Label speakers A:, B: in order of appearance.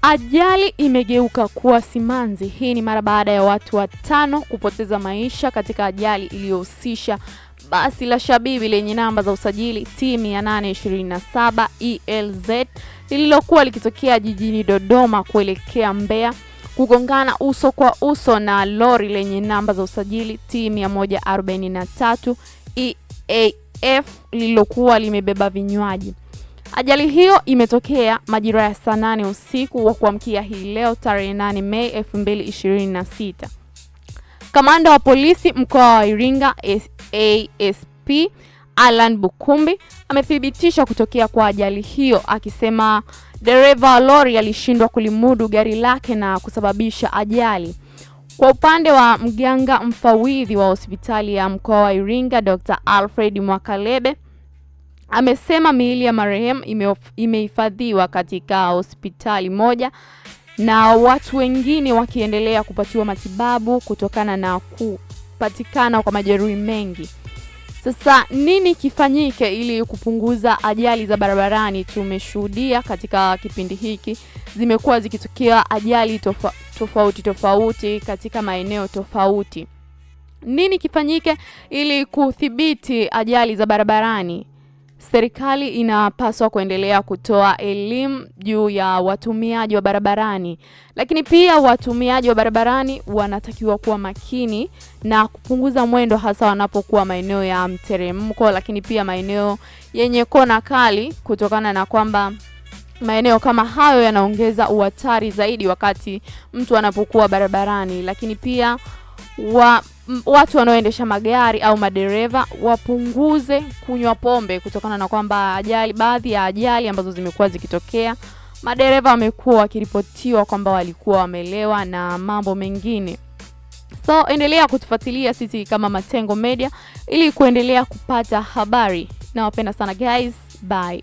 A: Ajali imegeuka kuwa simanzi. Hii ni mara baada ya watu 5 kupoteza maisha katika ajali iliyohusisha basi la Shabibi lenye namba za usajili T827 ELZ lililokuwa likitokea jijini Dodoma kuelekea Mbeya kugongana uso kwa uso na lori lenye namba za usajili T143 EAF lililokuwa limebeba vinywaji. Ajali hiyo imetokea majira ya saa 8 usiku wa kuamkia hii leo tarehe 8 Mei 2026. Kamanda wa polisi mkoa wa Iringa ASP Alan Bukumbi amethibitisha kutokea kwa ajali hiyo, akisema dereva wa lori alishindwa kulimudu gari lake na kusababisha ajali. Kwa upande wa mganga mfawidhi wa hospitali ya mkoa wa Iringa Dr. Alfred Mwakalebe amesema miili ya marehemu imehifadhiwa katika hospitali moja na watu wengine wakiendelea kupatiwa matibabu kutokana na kupatikana kwa majeruhi mengi. Sasa nini kifanyike ili kupunguza ajali za barabarani? Tumeshuhudia katika kipindi hiki zimekuwa zikitokea ajali tofauti katika maeneo tofauti. Nini kifanyike ili kudhibiti ajali za barabarani? Serikali inapaswa kuendelea kutoa elimu juu ya watumiaji wa barabarani, lakini pia watumiaji wa barabarani wanatakiwa kuwa makini na kupunguza mwendo, hasa wanapokuwa maeneo ya mteremko, lakini pia maeneo yenye kona kali, kutokana na kwamba maeneo kama hayo yanaongeza uhatari zaidi wakati mtu anapokuwa barabarani. Lakini pia watu wanaoendesha magari au madereva wapunguze kunywa pombe, kutokana na kwamba baadhi ya ajali ambazo zimekuwa zikitokea madereva wamekuwa wakiripotiwa kwamba walikuwa wamelewa na mambo mengine. So endelea kutufuatilia sisi kama Matengo Media ili kuendelea kupata habari. Nawapenda sana guys, bye.